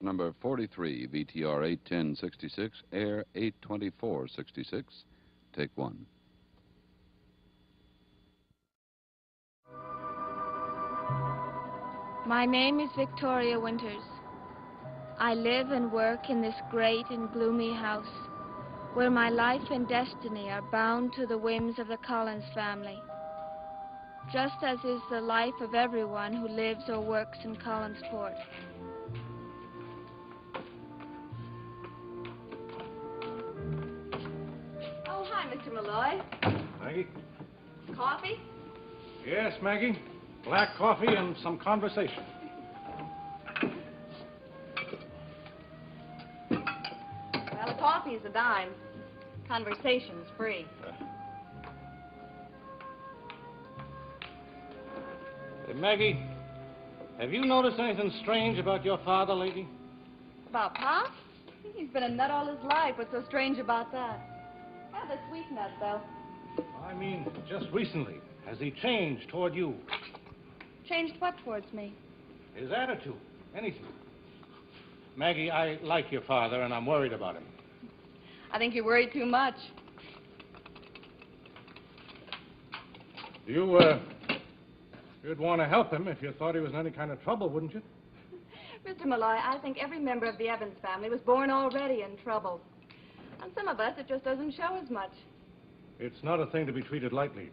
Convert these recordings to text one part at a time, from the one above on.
Number 43, VTR 81066, Air 82466. Take one. My name is Victoria Winters. I live and work in this great and gloomy house, where my life and destiny are bound to the whims of the Collins family, just as is the life of everyone who lives or works in Collinsport. Oh, hi, Mr. Malloy. Maggie? Coffee? Yes, Maggie. Black coffee and some conversation. Well, the coffee is a dime. Conversation's free. Hey, Maggie, have you noticed anything strange about your father lately? About Pop? He's been a nut all his life. What's so strange about that? Rather sweet nut, though. I mean, just recently. Has he changed toward you? Changed what towards me? His attitude. Anything. Maggie, I like your father, and I'm worried about him. I think you worry too much. You'd want to help him if you thought he was in any kind of trouble, wouldn't you? Mr. Malloy, I think every member of the Evans family was born already in trouble. On some of us, it just doesn't show as much. It's not a thing to be treated lightly.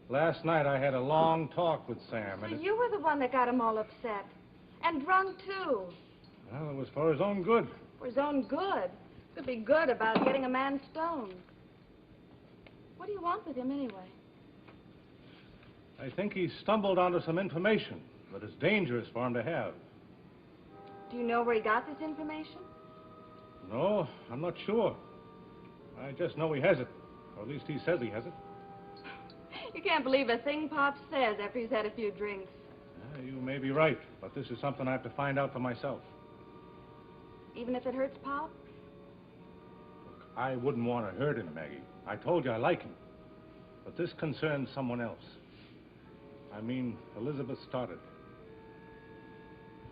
Last night, I had a long talk with Sam, So and you were the one that got him all upset. And drunk, too. well, it was for his own good. For his own good. Could be good about getting a man stoned. What do you want with him, anyway? I think he stumbled onto some information that is dangerous for him to have. Do you know where he got this information? No, I'm not sure. I just know he has it. Or at least he says he has it. You can't believe a thing Pop says after he's had a few drinks. You may be right, but this is something I have to find out for myself. Even if it hurts Pop? Look, I wouldn't want to hurt him, Maggie. I told you I like him. But this concerns someone else. I mean, Elizabeth started.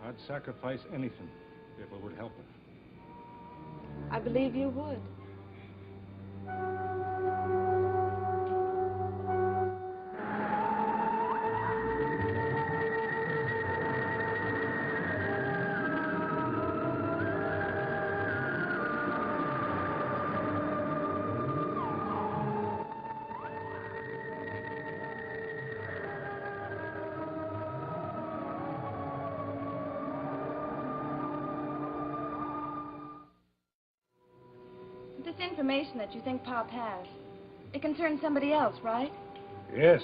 I'd sacrifice anything if it would help her. I believe you would. This information that you think Pop has, it concerns somebody else, right? Yes.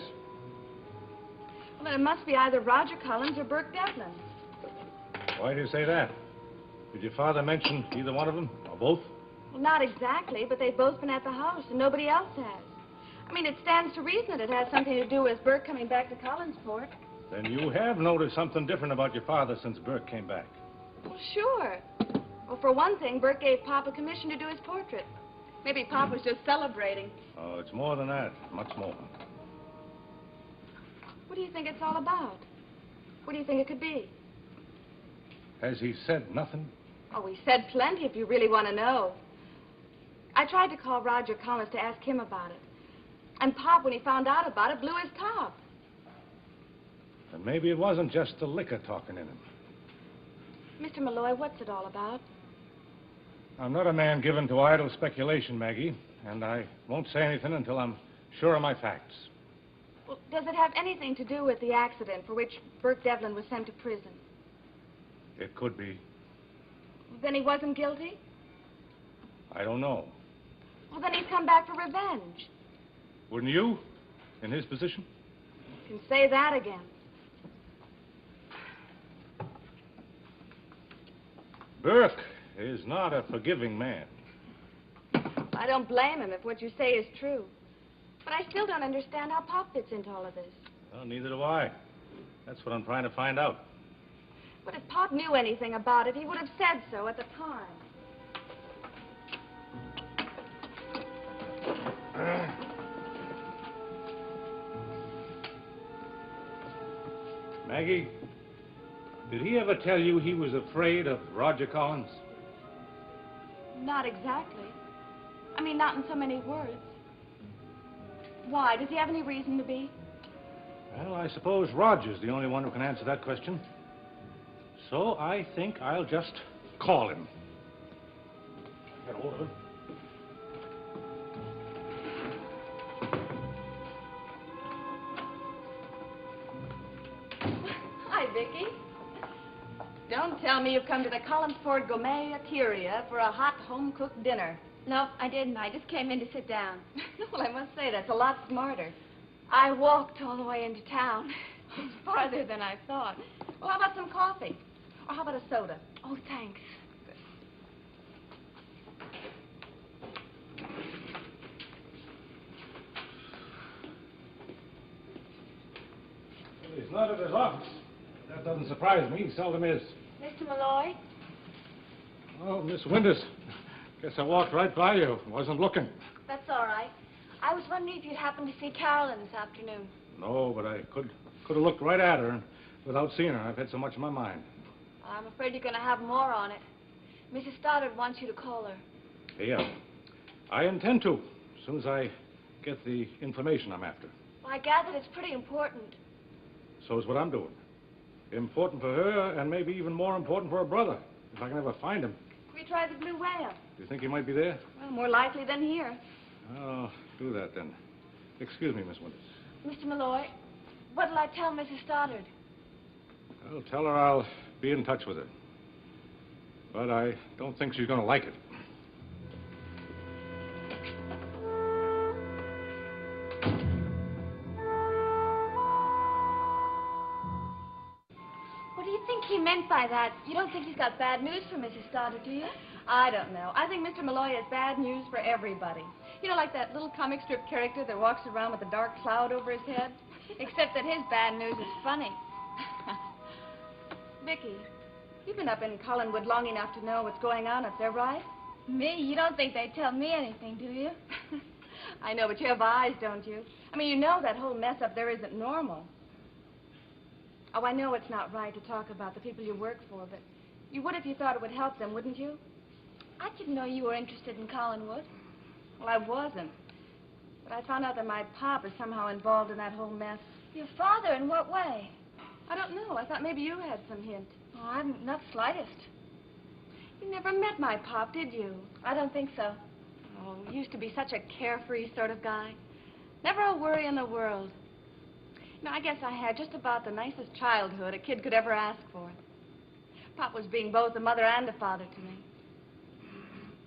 Well, then it must be either Roger Collins or Burke Devlin. Why do you say that? Did your father mention either one of them, or both? Well, not exactly, but they've both been at the house, and nobody else has. I mean, it stands to reason that it has something to do with Burke coming back to Collinsport. Then you have noticed something different about your father since Burke came back. Well, sure. Well, for one thing, Burke gave Pop a commission to do his portrait. Maybe Pop was just celebrating. Oh, it's more than that. Much more. What do you think it's all about? What do you think it could be? Has he said nothing? Oh, he said plenty if you really want to know. I tried to call Roger Collins to ask him about it. And Pop, when he found out about it, blew his top. And maybe it wasn't just the liquor talking in him. Mr. Malloy, what's it all about? I'm not a man given to idle speculation, Maggie, and I won't say anything until I'm sure of my facts. Well, does it have anything to do with the accident for which Burke Devlin was sent to prison? It could be. Then he wasn't guilty? I don't know. Well, then he's come back for revenge. Wouldn't you, in his position? You can say that again. Burke is not a forgiving man. I don't blame him if what you say is true. But I still don't understand how Pop fits into all of this. Well, neither do I. That's what I'm trying to find out. But if Pop knew anything about it, he would have said so at the time. Maggie, Did he ever tell you he was afraid of Roger Collins? Not exactly. I mean, not in so many words. Why? Does he have any reason to be? Well, I suppose Roger's the only one who can answer that question. So I think I'll just call him. Get hold of him. Hi, Vicky. Don't tell me you've come to the Collinsford Gourmet-Eateria for a hot home-cooked dinner. No, I didn't. I just came in to sit down. Well, I must say, that's a lot smarter. I walked all the way into town. It's farther than I thought. Well, how about some coffee? Or how about a soda? Oh, thanks. He's not at his office. That doesn't surprise me. He seldom is. Mr. Malloy? Oh, Miss Winters. Guess I walked right by you. Wasn't looking. That's all right. I was wondering if you'd happen to see Carolyn this afternoon. No, but I could have looked right at her without seeing her. I've had so much on my mind. I'm afraid you're going to have more on it. Mrs. Stoddard wants you to call her. Yeah. I intend to, as soon as I get the information I'm after. Well, I gathered it's pretty important. So is what I'm doing. Important for her, and maybe even more important for her brother, if I can ever find him. We tried the Blue Whale. Do you think he might be there? Well, more likely than here. Oh, do that then. Excuse me, Miss Winters. Mr. Malloy, what'll I tell Mrs. Stoddard? I'll tell her I'll be in touch with her. But I don't think she's going to like it. What do you think he meant by that? You don't think he's got bad news for Mrs. Stoddard, do you? I don't know. I think Mr. Malloy has bad news for everybody. You know, like that little comic strip character that walks around with a dark cloud over his head? Except that his bad news is funny. Vicky, you've been up in Collinwood long enough to know what's going on up there, right? Me? You don't think they'd tell me anything, do you? I know, but you have eyes, don't you? I mean, you know that whole mess up there isn't normal. Oh, I know it's not right to talk about the people you work for, but you would if you thought it would help them, wouldn't you? I didn't know you were interested in Collinwood. Well, I wasn't. But I found out that my pop is somehow involved in that whole mess. Your father? In what way? I don't know. I thought maybe you had some hint. Oh, I'm not the slightest. You never met my pop, did you? I don't think so. Oh, he used to be such a carefree sort of guy. Never a worry in the world. You know, I guess I had just about the nicest childhood a kid could ever ask for. Pop was being both a mother and a father to me.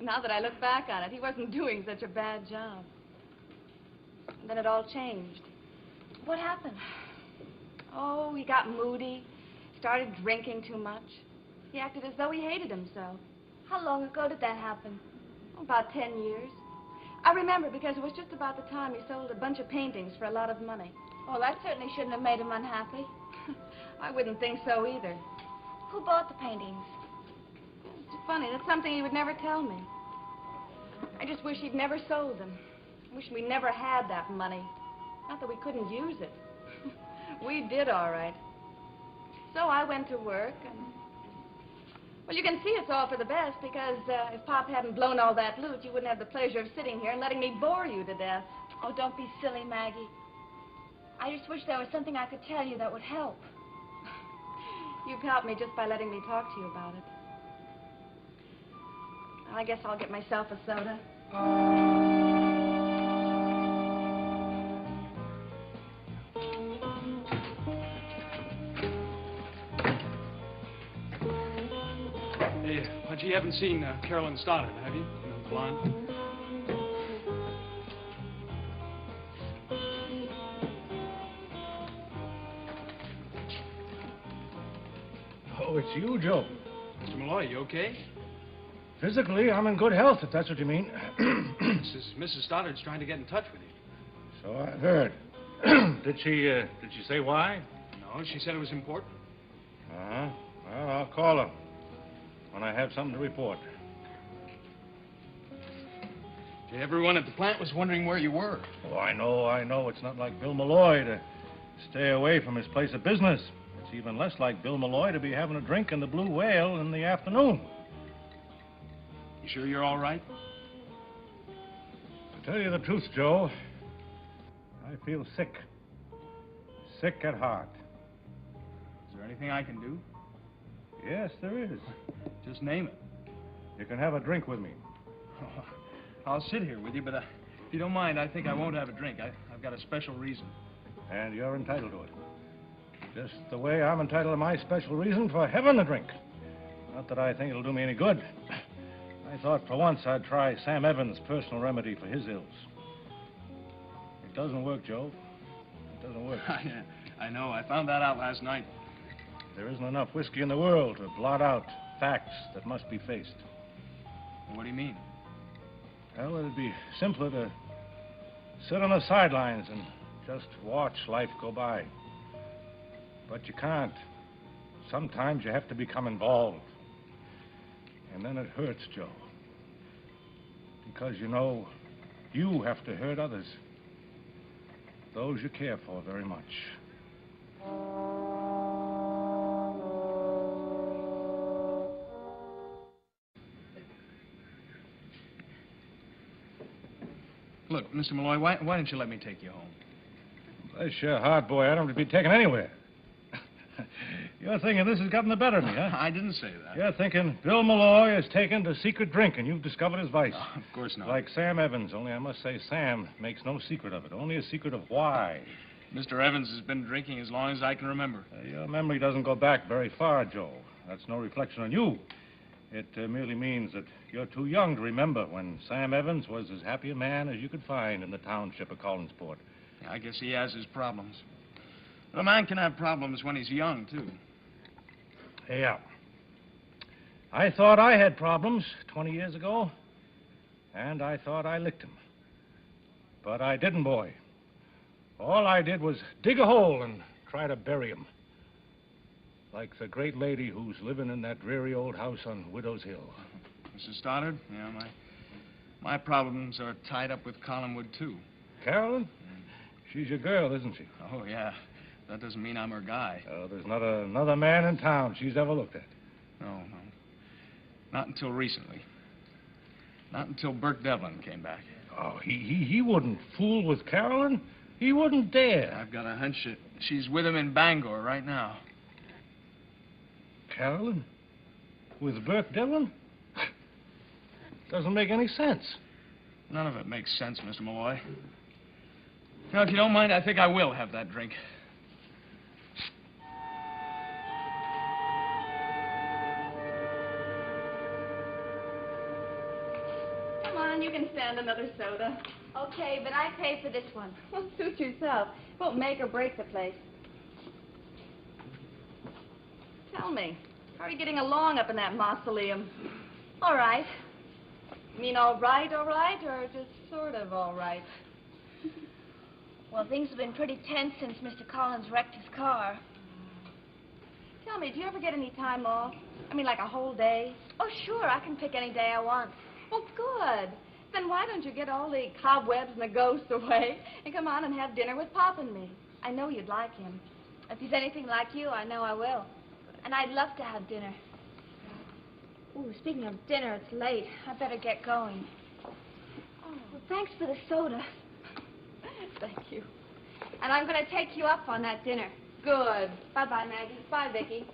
Now that I look back on it, he wasn't doing such a bad job. And then it all changed. What happened? Oh, he got moody, started drinking too much. He acted as though he hated himself. How long ago did that happen? About 10 years. I remember because it was just about the time he sold a bunch of paintings for a lot of money. Well, that certainly shouldn't have made him unhappy. I wouldn't think so either. Who bought the paintings? It's funny, that's something he would never tell me. I just wish he'd never sold them. I wish we never had that money. Not that we couldn't use it. We did all right. So I went to work and... Well, you can see it's all for the best because if Pop hadn't blown all that loot, you wouldn't have the pleasure of sitting here and letting me bore you to death. Oh, don't be silly, Maggie. I just wish there was something I could tell you that would help. You've helped me just by letting me talk to you about it. I guess I'll get myself a soda. Hey, but you haven't seen Carolyn Stoddard, have you? You know, the blonde. Oh, it's you, Joe. Mr. Malloy, you okay? Physically, I'm in good health, if that's what you mean. Mrs. Stoddard's trying to get in touch with you. So I've heard. Did she say why? No, she said it was important. Uh-huh. Well, I'll call her when I have something to report. Everyone at the plant was wondering where you were. Oh, I know. It's not like Bill Malloy to stay away from his place of business. It's even less like Bill Malloy to be having a drink in the Blue Whale in the afternoon. You sure you're all right? To tell you the truth, Joe, I feel sick. Sick at heart. Is there anything I can do? Yes, there is. Just name it. You can have a drink with me. Oh, I'll sit here with you, but if you don't mind, I think I won't have a drink. I've got a special reason. And you're entitled to it. Just the way I'm entitled to my special reason for having a drink. Not that I think it'll do me any good. I thought for once I'd try Sam Evans' personal remedy for his ills. It doesn't work, Joe. It doesn't work. I know. I found that out last night. There isn't enough whiskey in the world to blot out facts that must be faced. What do you mean? Well, it'd be simpler to sit on the sidelines and just watch life go by. But you can't. Sometimes you have to become involved. And then it hurts, Joe. Because, you know, you have to hurt others. Those you care for very much. Look, Mr. Malloy, why don't you let me take you home? Bless your heart, boy. I don't want to be taken anywhere. You're thinking this has gotten the better of me, huh? I didn't say that. You're thinking Bill Malloy has taken to secret drink and you've discovered his vice. No, of course not. Like Sam Evans, only I must say Sam makes no secret of it. Only a secret of why. Mr. Evans has been drinking as long as I can remember. Your memory doesn't go back very far, Joe. That's no reflection on you. It merely means that you're too young to remember when Sam Evans was as happy a man as you could find in the township of Collinsport. Yeah, I guess he has his problems. But a man can have problems when he's young, too. Yeah. I thought I had problems 20 years ago, and I thought I licked them. But I didn't, boy. All I did was dig a hole and try to bury him. Like the great lady who's living in that dreary old house on Widow's Hill. Mrs. Stoddard? Yeah, my problems are tied up with Collinwood, too. Carolyn? She's your girl, isn't she? Oh, yeah. That doesn't mean I'm her guy. Oh, there's not another man in town she's ever looked at. No. Not until recently. Not until Burke Devlin came back. Oh, he wouldn't fool with Carolyn. He wouldn't dare. I've got a hunch that she's with him in Bangor right now. Carolyn? With Burke Devlin? Doesn't make any sense. None of it makes sense, Mr. Malloy. Now, if you don't mind, I think I will have that drink. Come on, you can stand another soda. Okay, but I pay for this one. Well, suit yourself. Won't make or break the place. Tell me, how are you getting along up in that mausoleum? All right. You mean all right, or just sort of all right? Well, things have been pretty tense since Mr. Collins wrecked his car. Tell me, do you ever get any time off? I mean, like a whole day? Oh, sure, I can pick any day I want. Well, good. Then why don't you get all the cobwebs and the ghosts away and come on and have dinner with Pop and me? I know you'd like him. If he's anything like you, I know I will. And I'd love to have dinner. Ooh, speaking of dinner, it's late. I better get going. Oh, Well, thanks for the soda. thank you. And I'm going to take you up on that dinner. Good. Bye-bye, Maggie. Bye, Vicki.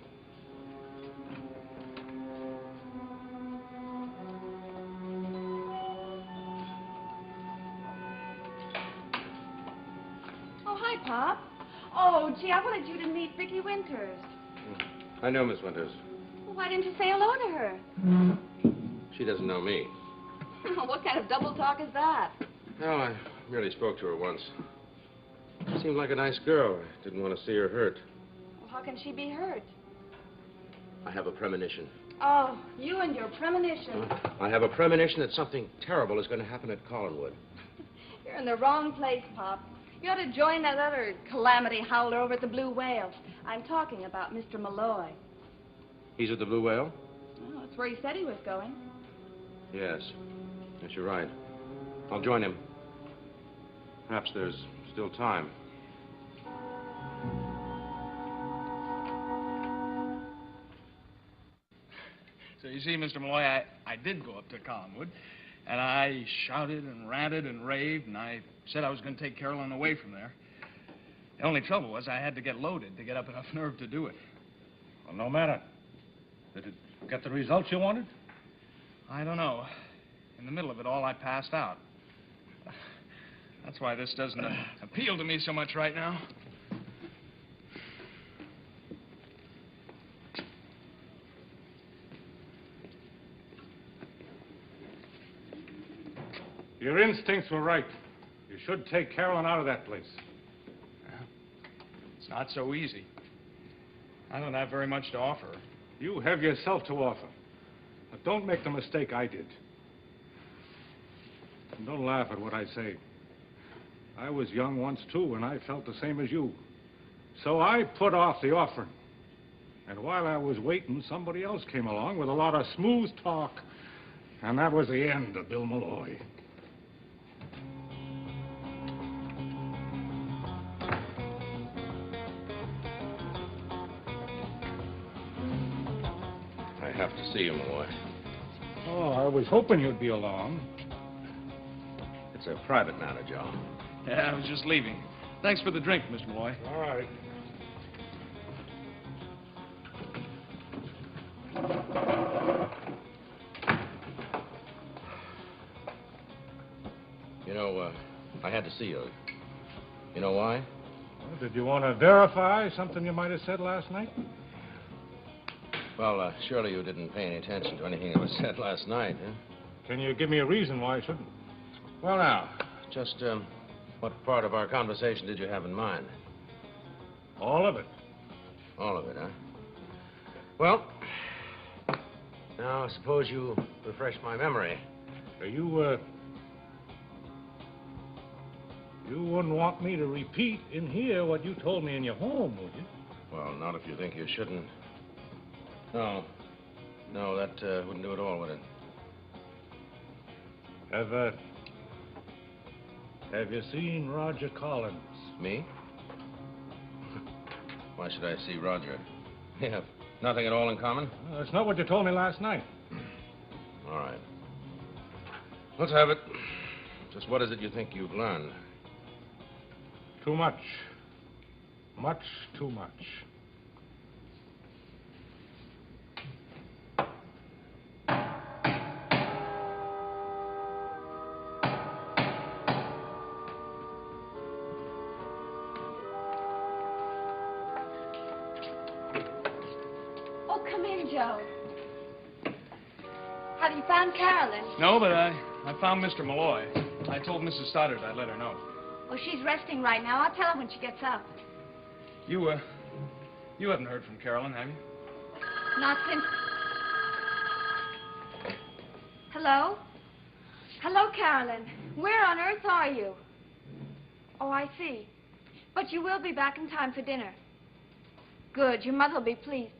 Oh, hi, Pop. Oh, gee, I wanted you to meet Vicki Winters. I know Miss Winters. Well, why didn't you say hello to her? She doesn't know me. What kind of double talk is that? No, I merely spoke to her once. She seemed like a nice girl. I didn't want to see her hurt. Well, how can she be hurt? I have a premonition. Oh, you and your premonition. I have a premonition that something terrible is going to happen at Collinwood. You're in the wrong place, Pop. You ought to join that other calamity howler over at the Blue Whale. I'm talking about Mr. Malloy. He's at the Blue Whale? Well, that's where he said he was going. Yes. Yes, you're right. I'll join him. Perhaps there's still time. see, Mr. Malloy, I did go up to Collinwood, and I shouted and ranted and raved, and I said I was going to take Carolyn away from there. The only trouble was I had to get loaded to get up enough nerve to do it. Well, no matter. Did it get the results you wanted? I don't know. In the middle of it all, I passed out. That's why this doesn't appeal to me so much right now. Your instincts were right. You should take Carolyn out of that place. It's not so easy. I don't have very much to offer her. You have yourself to offer. But don't make the mistake I did. And don't laugh at what I say. I was young once, too, and I felt the same as you. So I put off the offering. And while I was waiting, somebody else came along with a lot of smooth talk. And that was the end of Bill Malloy. I have to see you, Malloy. Oh, I was hoping you'd be along. It's a private matter, Joe. Yeah, I was just leaving. Thanks for the drink, Mr. Malloy. All right. You know, I had to see you. You know why? Well, did you want to verify something you might have said last night? Well, surely you didn't pay any attention to anything that was said last night, huh? Can you give me a reason why I shouldn't? Well, now, just, what part of our conversation did you have in mind? All of it. All of it, huh? Well, now, suppose you refresh my memory. You wouldn't want me to repeat in here what you told me in your home, would you? Well, not if you think you shouldn't. No, that wouldn't do at all, would it? Have you seen Roger Collins? Me? Why should I see Roger? We have nothing at all in common? That's not what you told me last night. All right. Let's have it. Just what is it you think you've learned? Too much. Much too much. Oh, come in, Joe. Have you found Carolyn? No, but I found Mr. Malloy. I told Mrs. Stoddard I'd let her know. Well, she's resting right now. I'll tell her when she gets up. You haven't heard from Carolyn, have you? Not since... Hello? Hello, Carolyn. Where on earth are you? Oh, I see. But you will be back in time for dinner. Good. Your mother will be pleased.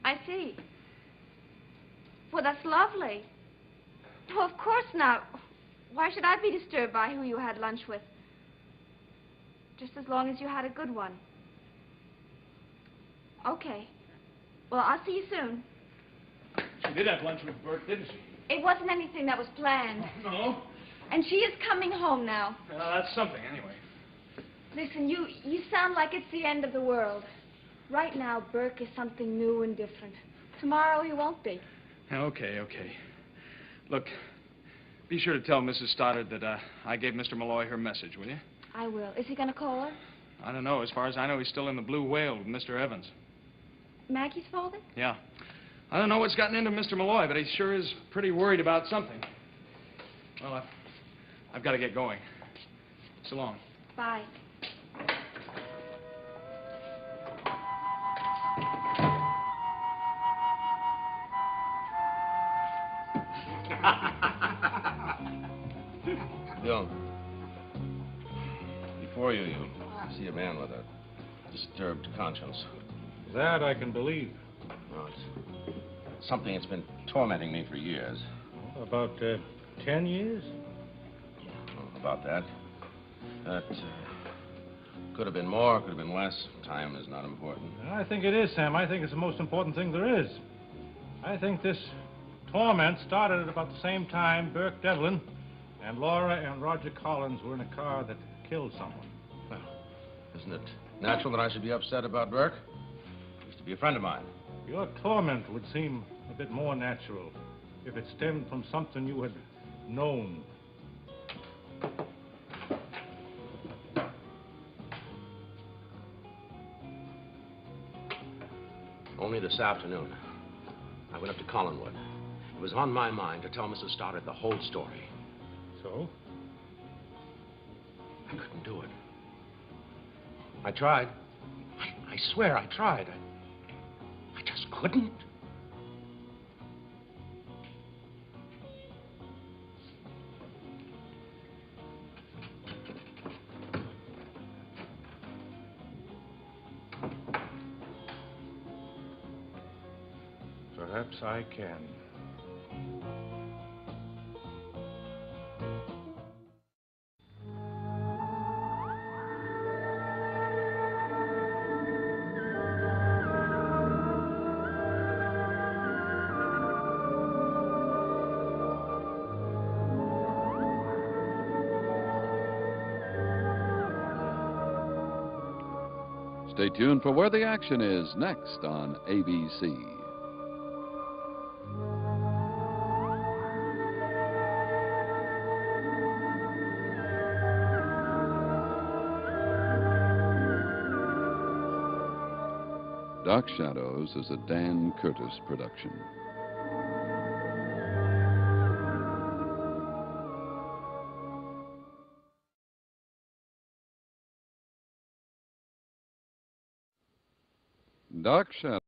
I see. Well, that's lovely. Oh, of course not. Why should I be disturbed by who you had lunch with? Just as long as you had a good one. Okay. Well, I'll see you soon. She did have lunch with Bert, didn't she? It wasn't anything that was planned. No? And she is coming home now. That's something, anyway. Listen, you sound like it's the end of the world. Right now, Burke is something new and different. Tomorrow, he won't be. Okay. Look, be sure to tell Mrs. Stoddard that I gave Mr. Malloy her message, will you? I will. Is he going to call her? I don't know. As far as I know, he's still in the Blue Whale with Mr. Evans. Maggie's father? Yeah. I don't know what's gotten into Mr. Malloy, but he sure is pretty worried about something. Well, I've got to get going. So long. Bye. Bill, before you see a man with a disturbed conscience. That I can believe. No, it's something that's been tormenting me for years. About 10 years? About that. That could have been more, could have been less. Time is not important. I think it is, Sam. I think it's the most important thing there is. I think this torment started at about the same time Burke Devlin and Laura and Roger Collins were in a car that killed someone. Well, isn't it natural that I should be upset about Burke? He used to be a friend of mine. Your torment would seem a bit more natural if it stemmed from something you had known. Only this afternoon, I went up to Collinwood. It was on my mind to tell Mrs. Stoddard the whole story. So? I couldn't do it. I tried. I swear I tried. I just couldn't. Perhaps I can. Stay tuned for Where the Action Is next on ABC. Dark Shadows is a Dan Curtis production. Dark Shadows.